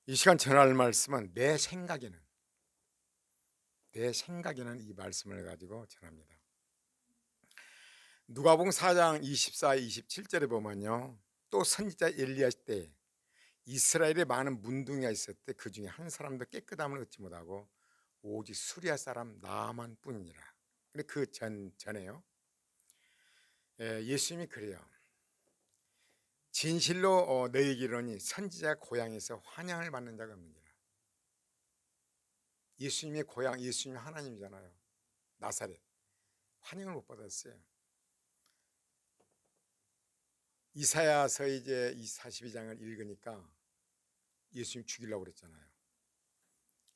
이 시간 전할 말씀은 내 생각에는 이 말씀을 가지고 전합니다. 누가복음 4장 24, 27절에 보면요. 또 선지자 엘리야 때 이스라엘에 많은 문둥이가 있었대. 그 중에 한 사람도 깨끗함을 얻지 못하고 오직 수리아 사람 나만 뿐이니라. 근데 그 전에요. 예수님이 그래요. 진실로 너희에게 이르노니 선지자 고향에서 환영을 받는 자가 없느니라. 예수님의 고향, 예수님이 하나님이잖아요. 나사렛. 환영을 못 받았어요. 이사야서 이제 이 42장을 읽으니까 예수님 죽이려고 그랬잖아요.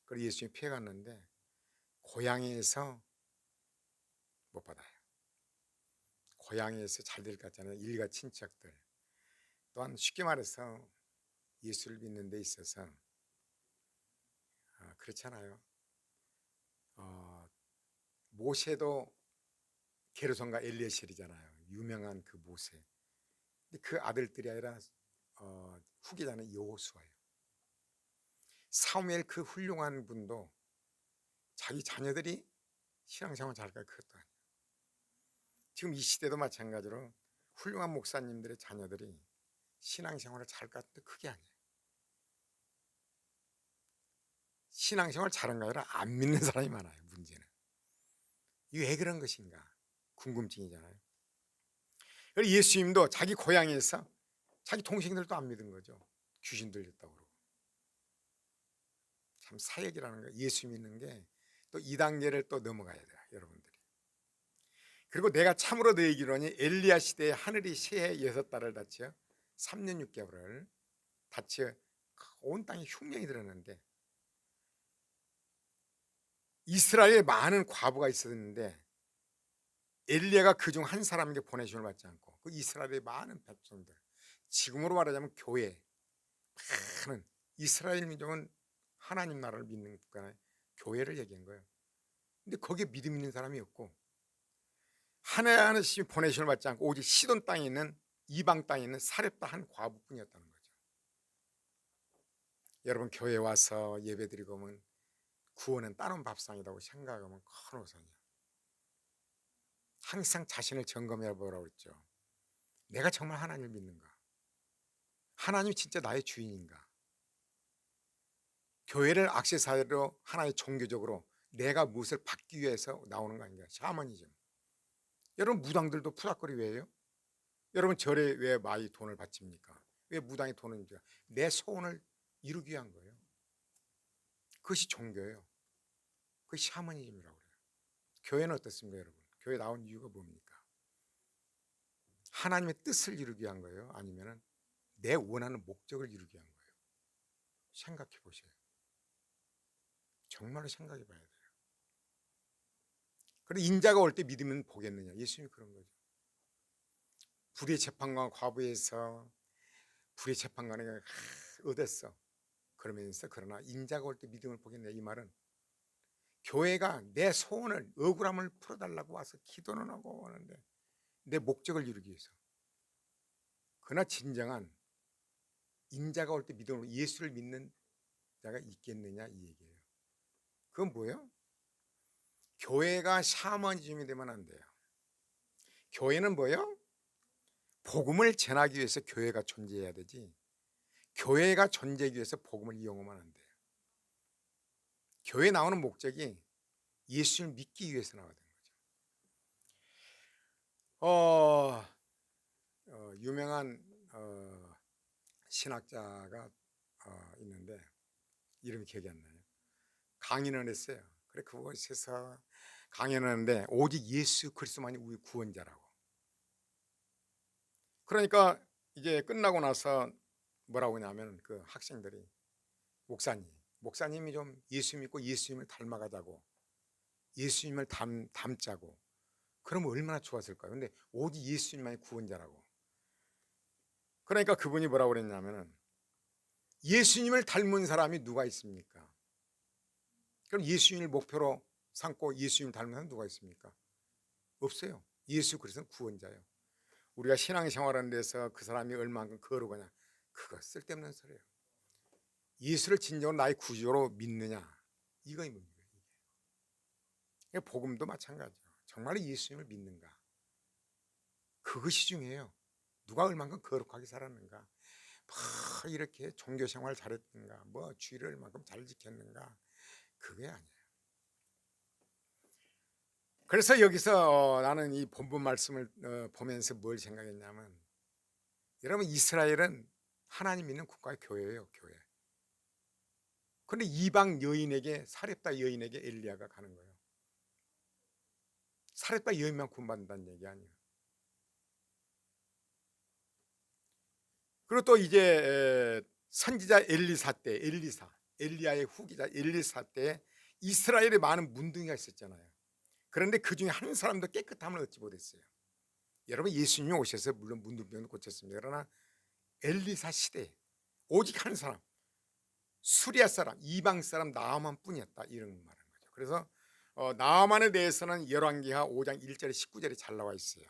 그래서 예수님이 피해갔는데 고향에서 못 받아요. 고향에서 잘 될 것 같잖아요. 일가 친척들. 또한 쉽게 말해서 예수를 믿는 데 있어서 그렇잖아요. 어, 모세도 게르손과 엘리에셀이잖아요. 유명한 그 모세. 근데 그 아들들이 아니라 후계자는 여호수아예요. 사무엘 그 훌륭한 분도 자기 자녀들이 신앙생활 잘할까 그것도 아니에요. 지금 이 시대도 마찬가지로 훌륭한 목사님들의 자녀들이 신앙생활을 잘할까 하는데 그게 아니에요. 신앙생활 잘한 거 아니라 안 믿는 사람이 많아요. 문제는 이게 왜 그런 것인가 궁금증이잖아요. 그리고 예수님도 자기 고향에서 자기 동생들도 안 믿은 거죠. 귀신 들렸다고 그러고. 참 사역이라는 거 예수 믿는 게 또 2단계를 또 넘어가야 돼요. 여러분들이. 그리고 내가 참으로 너희에게 이르노니 엘리야 시대에 하늘이 새해 6달을 닫혀 3년 6개월을 닫혀 온 땅에 흉년이 들었는데 이스라엘에 많은 과부가 있었는데 엘리야가 그중 한 사람에게 보내심을 받지 않고 그 이스라엘의 많은 백성들, 지금으로 말하자면 교회, 많은 이스라엘 민족은 하나님 나라를 믿는 국가나 교회를 얘기한 거예요. 근데 거기에 믿음 있는 사람이 없고 하나님이 보내심을 받지 않고 오직 시돈 땅에 있는 이방 땅에 있는 사렙다 한 과부뿐이었다는 거죠. 여러분 교회 와서 예배드리고 오면 구원은 따놓은 밥상이라고 생각하면 큰 오산이야. 항상 자신을 점검해 보라고 했죠. 내가 정말 하나님을 믿는가? 하나님이 진짜 나의 주인인가? 교회를 액세서리로 하나의 종교적으로 내가 무엇을 받기 위해서 나오는 거 아닌가? 샤머니즘. 여러분 무당들도 푸닥거리 왜 해요? 여러분 절에 왜 많이 돈을 바칩니까? 왜 무당이 돈을 줍니까? 내 소원을 이루기 위한 거예요. 그것이 종교예요. 그것이 샤머니즘이라고 그래요. 교회는 어떻습니까 여러분? 교회 나온 이유가 뭡니까? 하나님의 뜻을 이루기 위한 거예요? 아니면 내 원하는 목적을 이루기 위한 거예요? 생각해 보세요. 정말로 생각해 봐야 돼요. 그리고 인자가 올 때 믿으면 보겠느냐? 예수님이 그런 거죠. 불의 재판관 과부에서 불의 재판관이 얻었어. 그러면서 그러나 인자가 올 때 믿음을 보겠느냐? 이 말은 교회가 내 소원을 억울함을 풀어달라고 와서 기도는 하고 하는데 내 목적을 이루기 위해서. 그러나 진정한 인자가 올 때 믿음으로 예수를 믿는 자가 있겠느냐 이 얘기예요. 그건 뭐예요? 교회가 샤머니즘이 되면 안 돼요. 교회는 뭐예요? 복음을 전하기 위해서 교회가 존재해야 되지 교회가 존재하기 위해서 복음을 이용하면 안 돼요. 교회 나오는 목적이 예수를 믿기 위해서 나와야 되는 거죠. 유명한 신학자가 있는데 이름이 기억이 안 나요. 강연을 했어요. 그래 그곳에서 강연하는데 오직 예수 그리스도만이 우리 구원자라고. 그러니까 이제 끝나고 나서 뭐라고 하냐면 그 학생들이 목사님이 좀 예수 믿고 예수님을 닮아가자고 예수님을 닮자고 그러면 얼마나 좋았을까요? 근데 오직 예수님만이 구원자라고. 그러니까 그분이 뭐라고 그랬냐면은 예수님을 닮은 사람이 누가 있습니까? 그럼 예수님을 목표로 삼고 예수님을 닮은 사람이 누가 있습니까? 없어요. 예수 그리스도는 구원자예요. 우리가 신앙생활하는 데서 그 사람이 얼마만큼 거룩하냐 그거 쓸데없는 소리예요. 예수를 진정으로 나의 구주로 믿느냐, 이거 의문이에요. 이게 복음도 마찬가지예요. 정말로 예수님을 믿는가, 그것이 중요해요. 누가 얼만큼 거룩하게 살았는가, 뭐 이렇게 종교 생활 잘했는가, 뭐 주의를 얼만큼 잘 지켰는가, 그게 아니에요. 그래서 여기서 나는 이 본문 말씀을 보면서 뭘 생각했냐면, 여러분, 이스라엘은 하나님 믿는 국가의 교회예요, 교회. 그런데 이방 여인에게, 사렙다 여인에게 엘리야가 가는 거예요. 사렙다 여인만 구원받는다는 얘기 아니에요. 그리고 또 이제 선지자 엘리사 때, 엘리야의 후기자 엘리사 때 이스라엘에 많은 문둥이가 있었잖아요. 그런데 그 중에 한 사람도 깨끗함을 얻지 못했어요. 여러분, 예수님이 오셔서 물론 문둥병도 고쳤습니다. 그러나 엘리사 시대에 오직 한 사람, 수리아 사람, 이방 사람 나아만 뿐이었다, 이런 말인 거죠. 그래서 나아만에 대해서는 열왕기하 5장 1절에 19절에 잘 나와 있어요.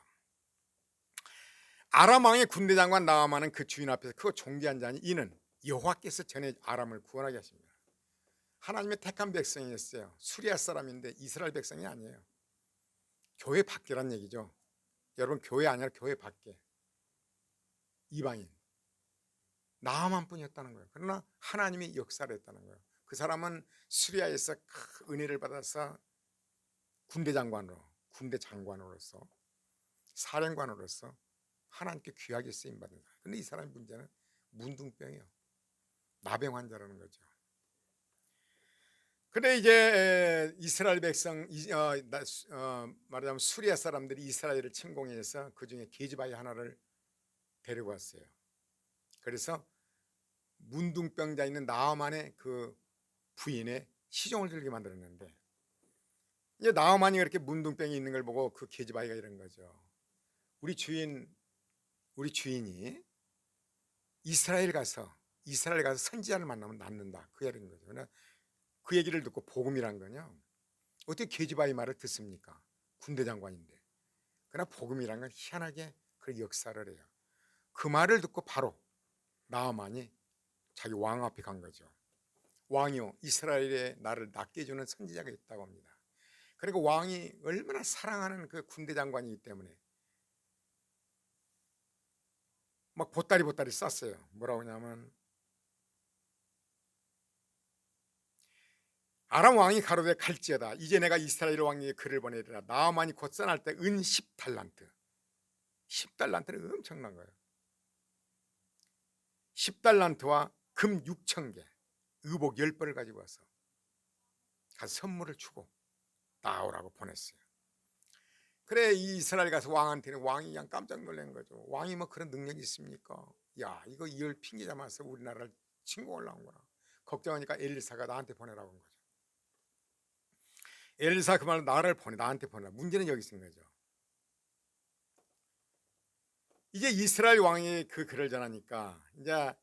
아람 왕의 군대 장관 나아만은 그 주인 앞에서 크고 존귀한 자니 이는 여호와께서 전에 아람을 구원하게 하십니다. 하나님의 택한 백성이었어요. 수리아 사람인데 이스라엘 백성이 아니에요. 교회 밖이란 얘기죠. 여러분, 교회 아니라 교회 밖에 이방인 나아만 뿐이었다는 거예요. 그러나 하나님이 역사를 했다는 거예요. 그 사람은 수리아에서 큰 은혜를 받아서 군대 장관으로서 사령관으로서 하나님께 귀하게 쓰임 받은 사람. 근데 이 사람의 문제는 문둥병이요, 나병 환자라는 거죠. 근데 이제 이스라엘 백성, 말하자면 수리아 사람들이 이스라엘을 침공해서 그 중에 계집아이 하나를 데리고 왔어요. 그래서 문둥병자 있는 나아만의 그 부인의 시종을 들게 만들었는데, 이제 나아만이 그렇게 문둥병이 있는 걸 보고 그 계집아이가 이런 거죠. 우리 주인이 이스라엘 가서 선지자를 만나면 낫는다, 그 얘기인 거죠. 그러나 그 얘기를 듣고, 복음이란 거냐, 어떻게 계집아이 말을 듣습니까? 군대 장관인데. 그러나 복음이란 건 희한하게 그 역사를 해요. 그 말을 듣고 바로 나아만이 자기 왕 앞에 간 거죠. 왕이요, 이스라엘에 나를 낫게 해주는 선지자가 있다고 합니다. 그리고 왕이 얼마나 사랑하는 그 군대 장관이기 때문에 막 보따리 쌌어요. 뭐라고 하냐면, 아람 왕이 가로되 갈지어다, 이제 내가 이스라엘 왕에게 글을 보내리라. 나아만이 곧 써날 때 은 10달란트, 10달란트는 엄청난 거예요. 10달란트와 금 6,000개, 의복 10벌을 가지고 와서 가서 선물을 주고 나오라고 보냈어요. 그래, 이 이스라엘 가서 왕한테는, 왕이 그냥 깜짝 놀란 거죠. 왕이 뭐 그런 능력이 있습니까? 야, 이거 이걸 핑계 삼아서 우리나라를 침공을 나온구나. 걱정하니까 엘리사가 나한테 보내라고 한 거죠. 엘리사 그 말로 나를 나한테 보내라. 문제는 여기 있는 거죠. 이제 이스라엘 왕이 그 글을 전하니까 이제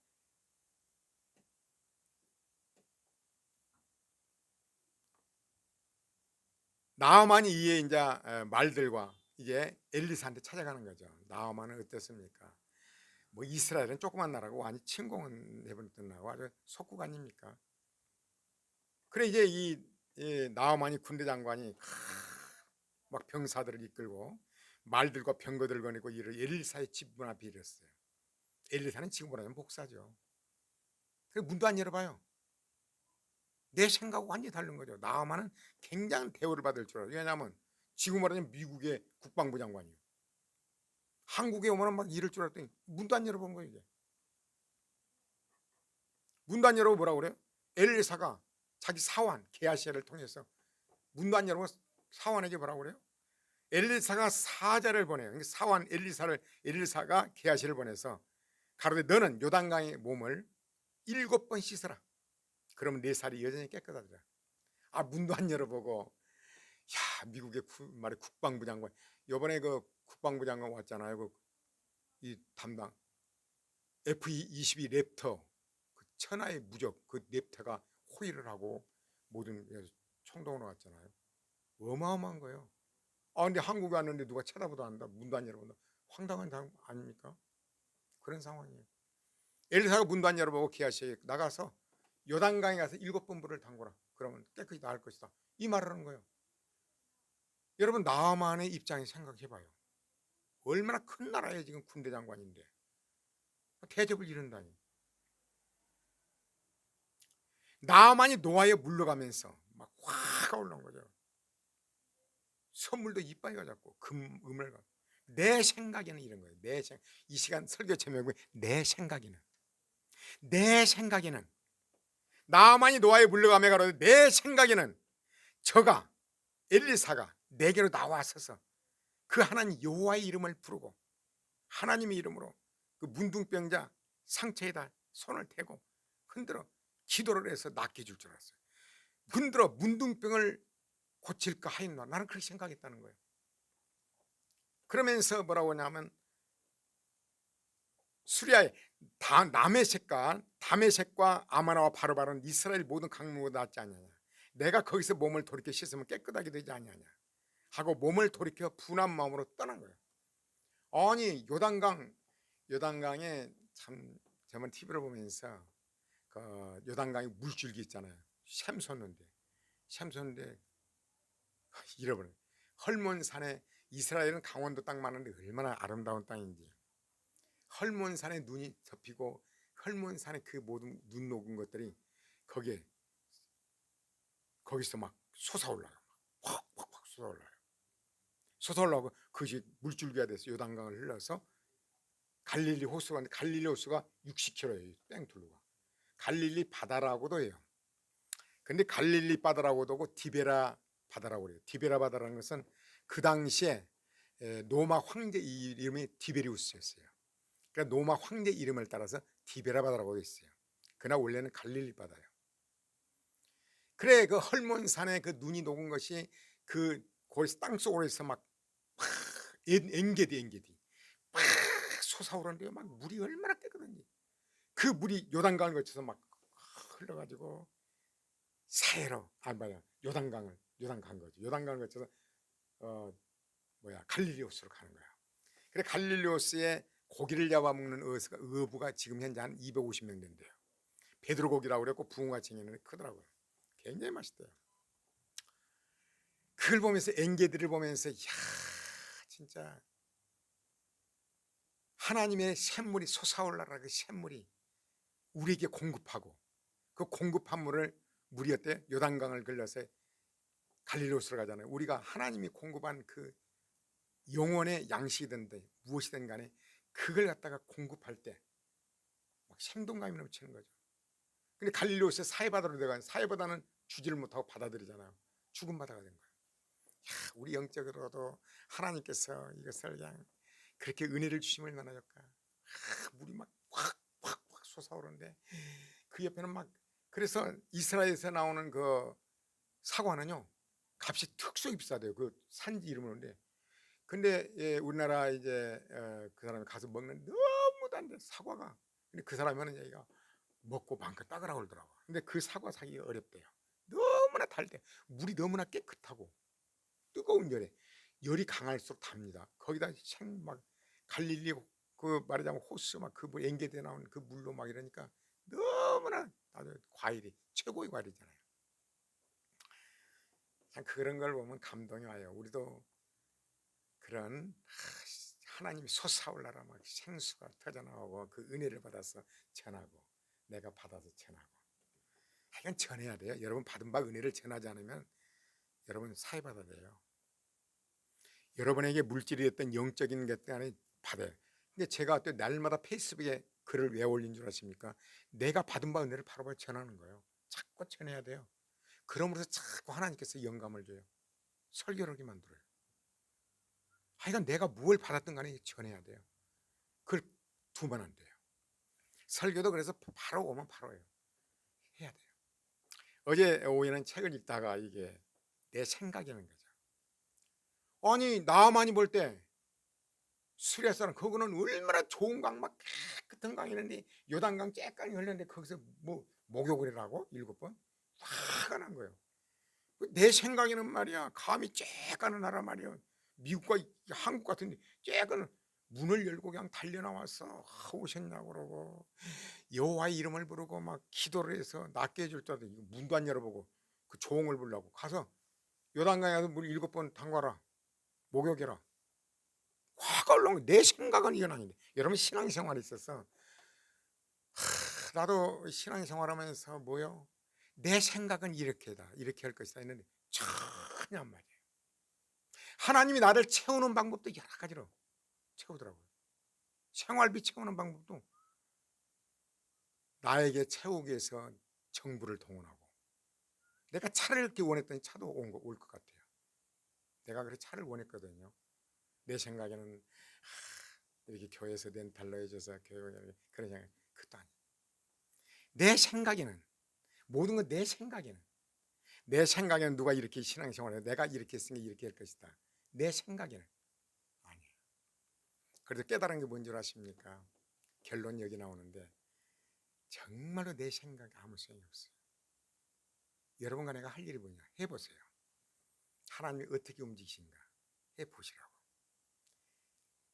나아만이 이에 이제 말들과 이제 엘리사한테 찾아가는 거죠. 나아만은 어땠습니까? 뭐 이스라엘은 조그만 나라고 완전 침공은 해버렸던 나라고 아주 속국 아닙니까? 그래, 이제 이 나아만이 군대 장관이 막 병사들을 이끌고 말들과 병거들을 거느리고 이를 엘리사의 집 문 앞에 이랬어요. 엘리사는 지금보다는 복사죠. 그래서 문도 안 열어봐요. 내 생각과 완전히 다른 거죠. 나아만은 굉장한 대우를 받을 줄 알아요. 왜냐하면 지금 말하자면 미국의 국방부 장관이에요. 한국에 오면 막 이럴 줄 알았더니 문도 안 열어본 거예요. 이게 문도 안 열어보고 뭐라고 그래요? 엘리사가 자기 사환 게하시아를 통해서 문도 안 열어보고 사환에게 뭐라고 그래요? 엘리사가 사자를 보내요. 그러니까 사환 엘리사가 게하시를 보내서 가로되 너는 요단강의 몸을 7번 씻어라. 그러면 내 살이 여전히 깨끗하더라. 아, 문도 안 열어보고, 야, 미국의 말에 국방부 장관, 요번에 그 국방부 장관 왔잖아요. 이 담당 F-22 랩터, 그 천하의 무적, 그 랩터가 호위를 하고 모든 총동으로 왔잖아요. 어마어마한 거예요. 아, 근데 한국에 왔는데 누가 쳐다보도 안다, 문도 안 열어본다. 황당한 상황 아닙니까? 그런 상황이에요. 엘리사가 문도 안 열어보고 게하시에 나가서 요단강에 가서 7번 물을 담그라. 그러면 깨끗이 나을 것이다. 이 말을 하는 거예요. 여러분 나만의 입장에 생각해봐요. 얼마나 큰 나라에 지금 군대 장관인데 대접을 이룬다니. 나만이 노아에 물러가면서 막 화가 올라온 거죠. 선물도 이빠이가 잡고 금을 갖고. 내 생각에는 이런 거예요. 이 시간 설교 제목이 내 생각에는 나만이 노아에 물러가며 가로되 내 생각에는 저가 엘리사가 내게로 나와서서 그 하나님 여호와의 이름을 부르고 하나님의 이름으로 그 문둥병자 상처에다 손을 대고 흔들어 기도를 해서 낫게 해줄 줄 알았어요. 흔들어 문둥병을 고칠까 하였나. 나는 그렇게 생각했다는 거예요. 그러면서 뭐라고 하냐면 수리아의 다메섹과 아마나와 바로바는 이스라엘 모든 강물보다 낫지 않느냐. 내가 거기서 몸을 돌이켜 씻으면 깨끗하게 되지 않느냐 하고 몸을 돌이켜 분한 마음으로 떠난 거예요. 아니 요단강에 참 저번 TV를 보면서 그 요단강에 물줄기 있잖아요. 샘솟는데 잃어버려요. 헐몬산에 이스라엘은 강원도 땅 많은데 얼마나 아름다운 땅인지. 헐몬산에 눈이 덮이고 헐몬산에 그 모든 눈 녹은 것들이 거기서 막 솟아올라요. 확 솟아올라고 그것이 물줄기가 돼서 요단강을 흘러서 갈릴리 호수가 있는데 갈릴리 호수가 60km예요. 뺑둘러가 갈릴리 바다라고도 해요. 근데 갈릴리 바다라고도 하고 디베라 바다라고 그래요. 디베라 바다라는 것은 그 당시에 로마 황제 이름이 디베리우스였어요. 그러니까 로마 황제 이름을 따라서 디베라 바다라고 했어요. 그러나 원래는 갈릴리 바다예요. 그래 그 헐몬산에 그 눈이 녹은 것이 거기서 땅속으로서 막 엥게디 막 솟아오르는데 막 물이 얼마나 깨끗한지. 그 물이 요단강을 거쳐서 막 흘러가지고 요단강 거죠. 요단강을 거쳐서 갈릴리호스로 가는 거야. 그래 갈릴리호스에 고기를 잡아먹는 어부가 지금 현재 한 250명 된대요. 베드로 고기라고 그랬고 붕어같이 생겼는데 크더라고요. 굉장히 맛있대요. 그걸 보면서 엥게들을 보면서 야 진짜 하나님의 샘물이 솟아올라라. 그 샘물이 우리에게 공급하고 그 공급한 물이 어때? 요단강을 걸려서 갈릴리호스로 가잖아요. 우리가 하나님이 공급한 그 영혼의 양식이든 무엇이든 간에 그걸 갖다가 공급할 때 막 생동감이 넘치는 거죠. 근데 갈릴리호스에 사해바다로 들어간 사해바다는 주지를 못하고 받아들이잖아요. 죽은 바다가 된 거예요. 우리 영적으로도 하나님께서 이것을 그냥 그렇게 은혜를 주시면 얼마나 좋을까. 물이 막 확 솟아오르는데 그 옆에는 막 그래서 이스라엘에서 나오는 그 사과는요 값이 특수히 비싸대요. 그 산지 이름으로인데 근데 우리나라 이제 그 사람이 가서 먹는 너무 단데 사과가. 근데 그 사람이 하는 얘기가 먹고 마음껏 따가라고 그러더라고. 근데 그 사과 사기가 어렵대요. 너무나 달대. 물이 너무나 깨끗하고 뜨거운 열이 강할수록 답니다. 거기다 막 갈릴리 그 말하자면 호수 막 그 엥게대 나오는 그 물로 막 이러니까 너무나 아주 과일이 최고의 과일이잖아요. 참 그런 걸 보면 감동이 와요. 우리도 그런 하나님이 솟아올라라 막 생수가 터져나오고 그 은혜를 받아서 전하고 내가 받아서 전하고 이건 전해야 돼요. 여러분 받은 바 은혜를 전하지 않으면 여러분 사해받아야 돼요. 여러분에게 물질이 됐던 영적인 것 간에 받아요. 근데 제가 또 날마다 페이스북에 글을 왜 올린 줄 아십니까? 내가 받은 바 은혜를 바로바로 전하는 거예요. 자꾸 전해야 돼요. 그러면서 자꾸 하나님께서 영감을 줘요. 설교를 하게 만들어요. 하여간 내가 뭘 받았든 간에 전해야 돼요. 그걸 두면 안 돼요. 설교도 그래서 바로 오면 바로 해요. 해야 돼요. 어제 오후에는 책을 읽다가 이게 내 생각이라는 거죠. 아니 나만이 볼 때 수레사는 그거는 얼마나 좋은 강 막 깨끗한 강이는데 요단강 쬐강이 흘렀는데 거기서 뭐 목욕을 해라고 7번 화가 난 거예요. 내 생각에는 말이야 감히 쬐까는 나라 말이야. 미국과 한국 같은데 쬐까는 문을 열고 그냥 달려나와서 오셨냐고 그러고 여호와의 이름을 부르고 막 기도를 해서 낫게 해줄 줄 알았더니 문도 안 열어보고 그 종을 부르려고 가서 요단강에 가서 물 7번 담가라 목욕해라. 화가 올라온 거야. 내 생각은 이건 아닌데. 여러분 신앙생활이 있어서 나도 신앙생활하면서 뭐요? 내 생각은 이렇게다 이렇게 할 것이다 했는데 전혀 안 맞아요. 하나님이 나를 채우는 방법도 여러 가지로 채우더라고요. 생활비 채우는 방법도 나에게 채우기 위해서 정부를 동원하고 내가 차를 이렇게 원했더니 차도 올 것 같아요. 내가 그래서 차를 원했거든요. 내 생각에는 이렇게 교회에서 렌탈로 해줘서 교회 그런 생각 그것도 아니에요. 내 생각에는 모든 건 내 생각에는 누가 이렇게 신앙생활을 해 내가 이렇게 했으니까 이렇게 할 것이다. 내 생각에는 아니에요. 그래서 깨달은 게 뭔 줄 아십니까? 결론 여기 나오는데 정말로 내 생각에 아무 소용이 없어요. 여러분과 내가 할 일이 뭐냐 해보세요. 하나님이 어떻게 움직이신가 해보시라고.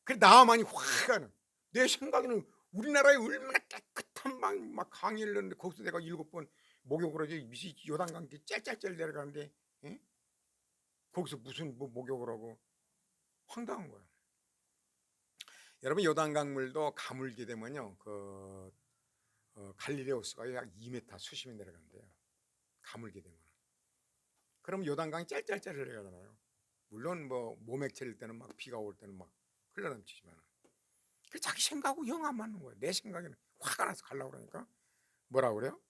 그래 나만이 화가 나. 내 생각에는 우리나라에 얼마나 깨끗한 막 강의를 했는데 거기서 내가 7번 목욕을 하지 미시 요단강 짤짤짤 내려가는데 예? 거기서 무슨 뭐 목욕을 하고 황당한 거야. 여러분 요단강 물도 가물게 되면요 갈릴리 호수가 약 2m 수심이 내려간대요. 가물게 되면. 그럼 요단강이 짤짤짤 내려가잖아요. 물론 뭐 모맥철일 때는 막 비가 올 때는 막 흘러넘치지만 그 자기 생각하고 영 안 맞는 거예요. 내 생각에는 화가 나서 가려고 그러니까 뭐라 그래요?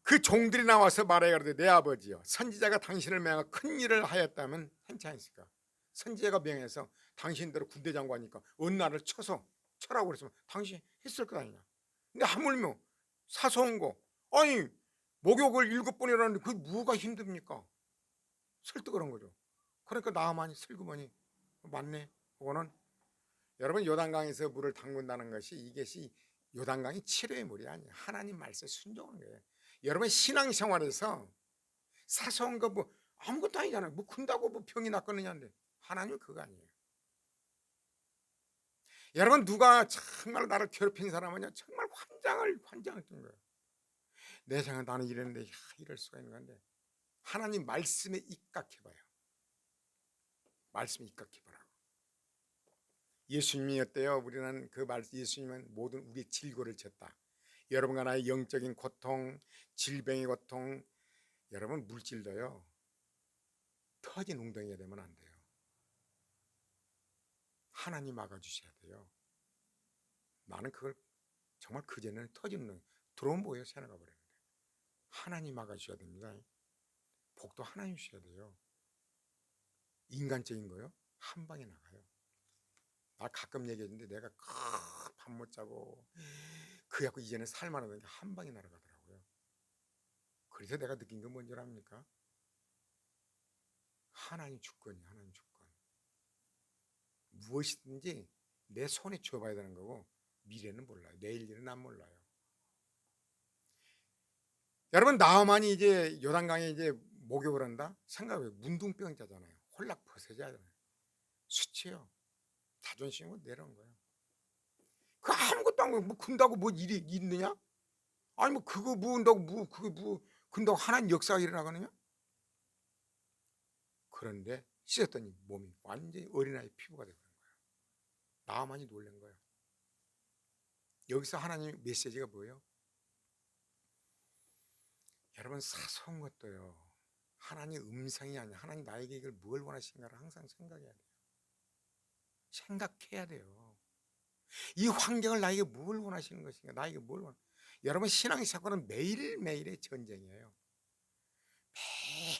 그 종들이 나와서 말해 가로되 내 아버지여 선지자가 당신을 명하여 큰 일을 하였다면 괜찮으니까 선지자가 명해서 당신대로 군대 장관이니까 어느 날을 쳐라고 그랬으면 당신 했을 거 아니냐. 근데 하물며 사소한 거 아니 목욕을 7번이라는데 그게 뭐가 힘듭니까? 설득을 한 거죠. 그러니까 나만이 슬그머니 맞네. 그거는 여러분 요단강에서 물을 담근다는 것이 이것이 요단강이 치료의 물이 아니에요. 하나님 말씀에 순종한 거예요. 여러분 신앙생활에서 사소한 거 뭐 아무것도 아니잖아요. 뭐 큰다고 뭐 병이 낫겠느냐인데 하나님은 그거 아니에요. 여러분 누가 정말 나를 괴롭힌 사람은요 정말 환장을 뜬 거예요. 내 생각 나는 이랬는데 이럴 수가 있는 건데 하나님 말씀에 입각해봐요. 말씀에 입각해보라고. 예수님이 어때요? 우리는 그 말씀 예수님은 모든 우리의 질고를 졌다. 여러분과 나의 영적인 고통, 질병의 고통, 여러분 물질도요 터진 웅덩이가 되면 안 돼요. 하나님 막아주셔야 돼요. 나는 그걸 정말 그전에는 터진 웅덩이 드론 보여 새나가 버렸는데 하나님 막아주셔야 됩니다. 복도 하나님 주셔야 돼요. 인간적인 거요 한 방에 나가요. 나 가끔 얘기했는데 내가 밤 못 자고 그래갖고 이제는 살만하던 게 한 방에 날아가더라고요. 그래서 내가 느낀 건 뭔지 압니까? 하나님 주권이야. 하나님 주권. 무엇이든지 내 손에 쥐어봐야 되는 거고 미래는 몰라요. 내일 일은 안 몰라요. 여러분 나만이 이제 요단강에 이제 목욕을 한다? 생각해요. 문둥병자잖아요. 홀락퍼세자잖아요. 수치요. 자존심은 내려온 거예요. 그 아무것도 안 하고 뭐 근다고 뭐 일이 있느냐? 아니 뭐 그거 무은다고 뭐 그게 뭐 근다고 하나님 역사가 일어나거든요. 그런데 씻었더니 몸이 완전히 어린아이 피부가 되버린 거예요. 나만이 놀란 거예요. 여기서 하나님의 메시지가 뭐예요? 여러분 사소한 것도요 하나님 음성이 아니야. 하나님 나에게 이걸 뭘 원하시는가를 항상 생각해야 돼요. 생각해야 돼요. 이 환경을 나에게 뭘 원하시는 것인가, 나에게 뭘 원. 여러분 신앙생활은 매일매일의 전쟁이에요.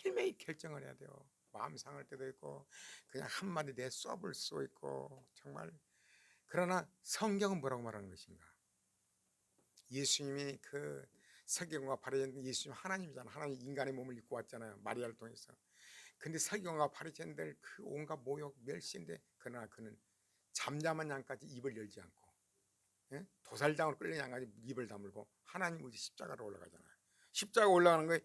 매일매일 결정을 해야 돼요. 마음 상할 때도 있고 그냥 한마디 내 쏘을 수 있고 정말. 그러나 성경은 뭐라고 말하는 것인가? 예수님이 그 서기관과 바리새인 예수님 하나님이잖아. 하나님 인간의 몸을 입고 왔잖아요. 마리아를 통해서. 근데 서기관과 바리새인들 그 온갖 모욕 멸시인데 그러나 그는 잠잠한 양까지 입을 열지 않고 예? 도살장으로 끌린 양까지 입을 다물고 하나님 의지 십자가로 올라가잖아요. 십자가 올라가는 거에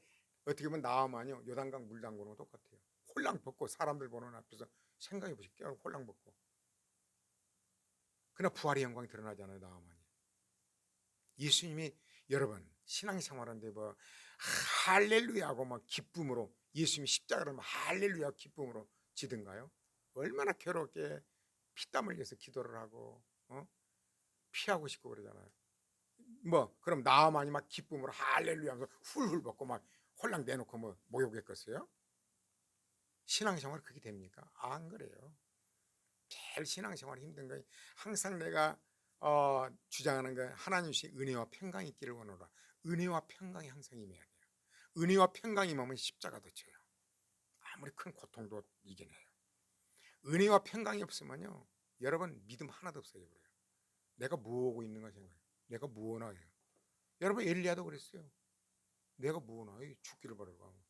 어떻게 보면 나아만요 요단강 물 담그는 거 똑같아요. 홀랑 벗고 사람들 보는 앞에서 생각해 보십시오. 홀랑 벗고 그러나 부활의 영광이 드러나잖아요. 나아만이. 예수님이 여러분 신앙생활하는데 뭐 할렐루야하고 막 기쁨으로 예수님이 십자가를 막 할렐루야 기쁨으로 지든가요? 얼마나 괴롭게 피땀 흘려서 기도를 하고 피하고 싶고 그러잖아요. 뭐 그럼 나아만이 막 기쁨으로 할렐루야 하면서 훌훌 벗고 막 홀랑 내놓고 뭐 목욕했겠어요? 신앙생활 그게 됩니까? 안 그래요. 제일 신앙생활이 힘든 거예요. 항상 내가 주장하는 거 하나님의 은혜와 평강이 있기를 원하노라. 은혜와 평강이 항상 임해야 돼요. 은혜와 평강이 임하면 십자가도 져요. 아무리 큰 고통도 이겨내요. 은혜와 평강이 없으면요 여러분 믿음 하나도 없어져버려요. 내가 뭐하고 있는 가 생각해요. 내가 뭐하나 해요. 여러분 엘리야도 그랬어요. 내가 뭐하나 죽기를 바라고.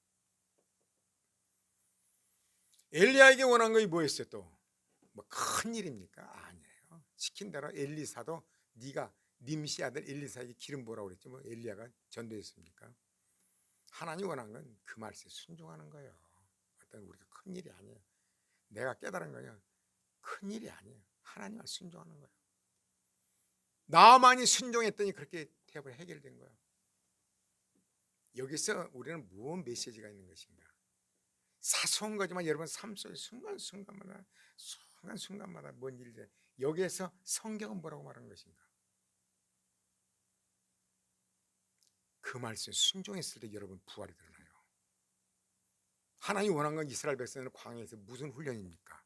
엘리야에게 원한 것이 뭐였어요? 또 뭐 큰 일입니까? 아니에요. 시킨 대로 엘리사도 네가 님시 아들 엘리사에게 기름 부으라고 그랬지 뭐 엘리야가 전도했습니까? 하나님 원한 건 그 말씀에 순종하는 거예요. 어떤 우리가 큰 일이 아니에요. 내가 깨달은 거냐 큰 일이 아니에요. 하나님을 순종하는 거예요. 나만이 순종했더니 그렇게 태업을 해결된 거예요. 여기서 우리는 무슨 메시지가 있는 것인가? 사소한 거지만 여러분 삶 속의 순간순간마다 뭔 일이 여기에서 성경은 뭐라고 말하는 것인가? 그 말씀에 순종했을 때 여러분 부활이 드러나요. 하나님이 원한 건 이스라엘 백성들은 광야에서 무슨 훈련입니까?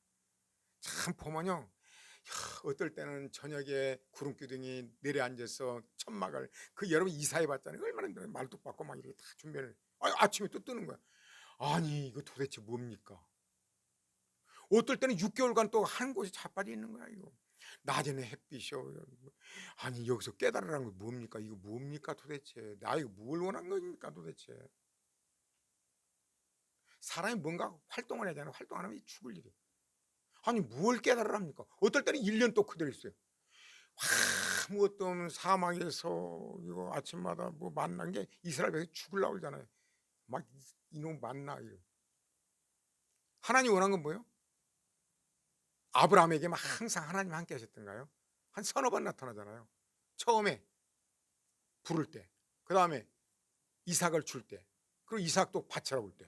참 보면요 어떨 때는 저녁에 구름기둥이 내려앉아서 천막을 그 여러분 이사해 봤잖아요. 얼마나 말뚝 받고 막 이렇게 다 준비를 아침에 또 뜨는 거야. 아니 이거 도대체 뭡니까? 어떨 때는 6개월간 또 한 곳에 자빠져 있는 거야. 이거 낮에는 햇빛이요. 아니 여기서 깨달으라는 게 뭡니까? 이거 뭡니까 도대체? 나 이거 뭘 원한 겁니까 도대체? 사람이 뭔가 활동을 해야 되나? 활동 안 하면 죽을 일이에요. 아니 뭘 깨달으랍니까? 어떨 때는 1년 또 그대로 있어요. 뭐 어떤 사막에서 이거 아침마다 뭐 만난 게 이스라엘에서 죽으려고 그러잖아요. 막 이놈 만나 이러. 하나님 원한 건 뭐예요? 아브라함에게 막 항상 하나님 함께 하셨던가요? 한 서너 번 나타나잖아요. 처음에 부를 때, 그 다음에 이삭을 줄 때, 그리고 이삭도 바쳐라 올 때,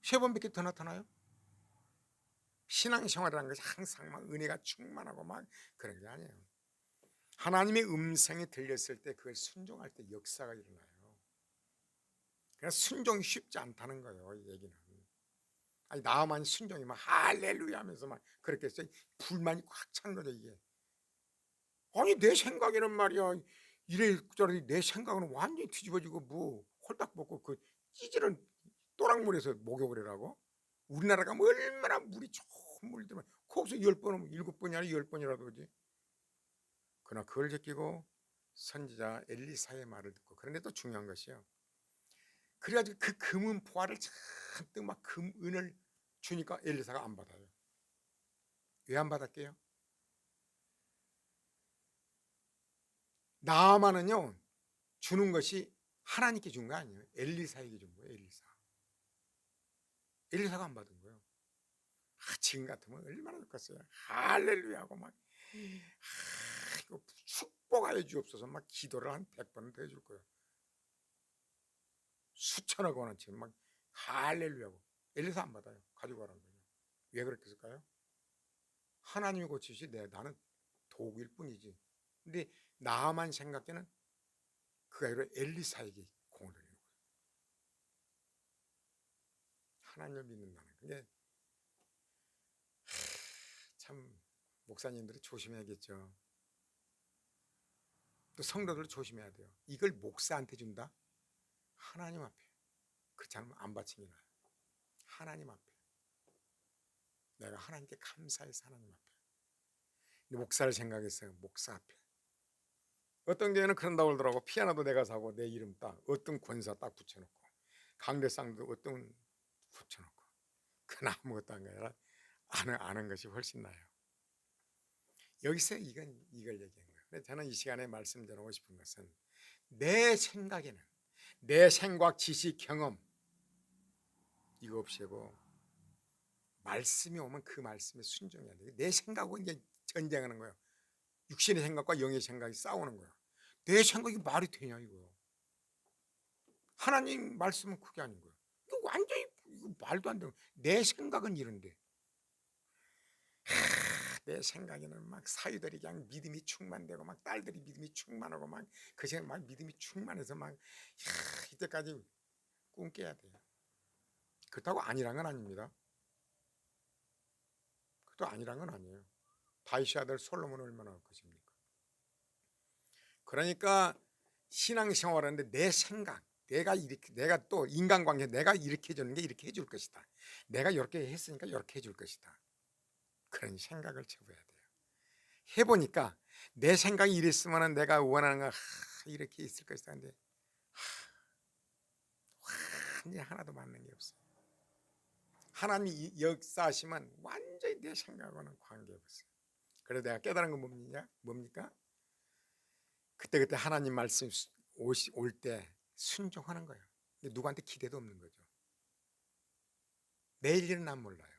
세 번밖에 더 나타나요? 신앙생활이라는 것이 항상 막 은혜가 충만하고 막 그런 게 아니에요. 하나님의 음성이 들렸을 때 그걸 순종할 때 역사가 일어나요. 그래서 순종이 쉽지 않다는 거예요. 이 얘기는. 아니 나만 순종이 막 할렐루야 하면서 막 그렇게 했어요. 불만이 꽉 찬 거죠 이게. 아니 내 생각에는 말이야 이래저래 내 생각은 완전히 뒤집어지고 뭐 홀딱 벗고 그 찌질은 또랑물에서 목욕을 해라고. 우리나라가 뭐 얼마나 물이 좋은 물들만 거기서 10번 7번이 아니라 10번이라도 그지. 그러나 그걸 제끼고 선지자 엘리사의 말을 듣고. 그런데 또 중요한 것이요, 그래가지고 그 금은 보화를 잔뜩 막 금은을 주니까 엘리사가 안 받아요. 왜 안 받았게요? 나아만은요 주는 것이 하나님께 준 거 아니에요. 엘리사에게 준 거예요. 엘리사가 안 받은 거예요. 지금 같으면 얼마나 좋겠어요. 할렐루야 하고 막 이거 축복하여 주옵소서 막 기도를 한 100번은 더 해줄 거예요. 수천억 원어치 막 할렐루야 하고. 엘리사 안 받아요. 가지고 가라는 거예요. 왜 그렇게 했을까요? 하나님이 고치시 나는 도구일 뿐이지. 근데 나만 생각에는 그가 아니라 엘리사에게 공을 들이는 거예요. 하나님을 믿는다는. 근데 참 목사님들이 조심해야겠죠. 또 성도들 조심해야 돼요. 이걸 목사한테 준다? 하나님 앞에. 그렇지 않으면 안 바치는 거예요. 하나님 앞에. 내가 하나님께 감사해서 하나님 앞에. 목사를 생각했어요. 목사 앞에. 어떤 교회는 그런다고 그러더라고. 피아노도 내가 사고 내 이름 딱 어떤 권사 딱 붙여놓고 강대상도 어떤 붙여놓고. 그건 아무것도 안 아니라 아는 것이 훨씬 나아요. 여기서 이걸 얘기한 거예요. 근데 저는 이 시간에 말씀 전하고 싶은 것은 내 생각에는 내 생각, 지식, 경험 이거 없애고 말씀이 오면 그 말씀에 순종해야 돼요. 내 생각하고 이제 전쟁하는 거예요. 육신의 생각과 영의 생각이 싸우는 거야. 내 생각이 말이 되냐 이거. 하나님 말씀은 그게 아닌 거야. 이거 완전히 이거 말도 안 되는. 내 생각은 이런데 내 생각에는 막 사위들이 그냥 믿음이 충만되고 막 딸들이 믿음이 충만하고 막 그새 막 믿음이 충만해서 막 이때까지 꿈깨야 돼요. 그렇다고 아니란 건 아닙니다. 그것도 아니란 건 아니에요. 다윗의 아들 솔로몬은 얼마나 할 것입니까? 그러니까 신앙생활하는데 내 생각, 내가 이렇게, 내가 또 인간관계, 내가 이렇게 해주는 게 이렇게 해줄 것이다. 내가 이렇게 했으니까 이렇게 해줄 것이다. 그런 생각을 접어야 돼요. 해보니까 내 생각이 이랬으면 내가 원하는 거 이렇게 있을 것이다. 근데 완전히 하나도 맞는 게 없어요. 하나님이 역사하시면 완전히 내 생각과는 관계없어요. 그래서 내가 깨달은 건 뭡니까? 그때그때 하나님 말씀 올 때 순종하는 거예요. 누구한테 기대도 없는 거죠. 내일 일은 난 몰라요.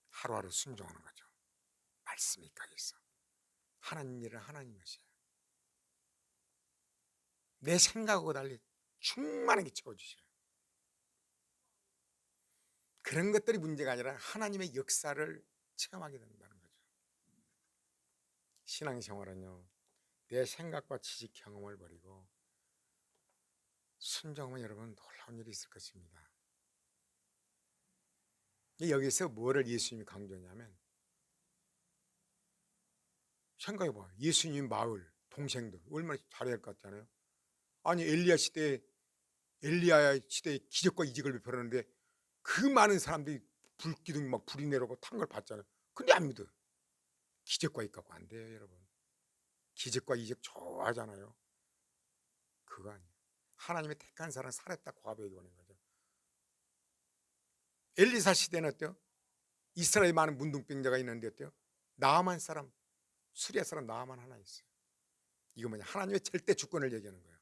하루하루 순종하는 거죠. 말씀이 있어. 하나님 일은 하나님 것이에요. 내 생각하고 달리 충만하게 채워주셔요. 그런 것들이 문제가 아니라 하나님의 역사를 체험하게 된다는 거죠. 신앙생활은요, 내 생각과 지식 경험을 버리고 순종하면 여러분 놀라운 일이 있을 것입니다. 여기서 뭐를 예수님이 강조하냐면, 생각해봐. 예수님 마을 동생들 얼마나 잘해야 할 것 같잖아요. 아니 엘리야 시대에 기적과 이적을 베풀었는데 그 많은 사람들이 불기둥 막 불이 내려오고 탄 걸 봤잖아요. 근데 안 믿어요. 기적과 이적하고 안 돼요, 여러분. 기적과 이적 좋아하잖아요. 그거 아니에요. 하나님의 택한 사람 살았다 고하게 보낸 거죠. 엘리사 시대는 어때요? 이스라엘에 많은 문둥병자가 있는데 어때요? 나아만 사람, 수리아 사람 나아만 하나 있어요. 이거 뭐냐? 하나님의 절대 주권을 얘기하는 거예요.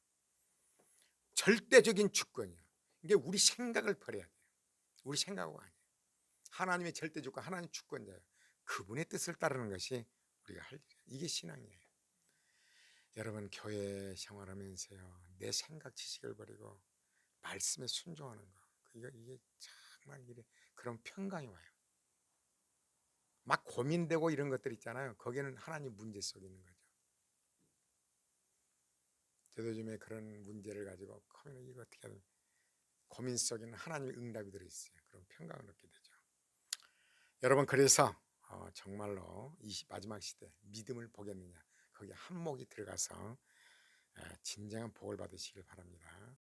절대적인 주권이에요. 이게 우리 생각을 버려야 돼요. 우리 생각하고 아니에요. 하나님의 절대 주권, 하나님 주권자예요. 그분의 뜻을 따르는 것이 우리가 할 일이에요. 이게 신앙이에요. 여러분 교회 생활하면서요, 내 생각 지식을 버리고 말씀에 순종하는 거, 이게 정말 그런 평강이 와요. 막 고민되고 이런 것들 있잖아요. 거기는 하나님 문제 속에 있는 거죠. 저도 요즘에 그런 문제를 가지고 이거 어떻게 하든 고민 속에는 하나님의 응답이 들어있어요. 그런 평강을 얻게 되죠. 여러분 그래서 정말로 이 마지막 시대 믿음을 보겠느냐, 거기에 한몫이 들어가서 진정한 복을 받으시길 바랍니다.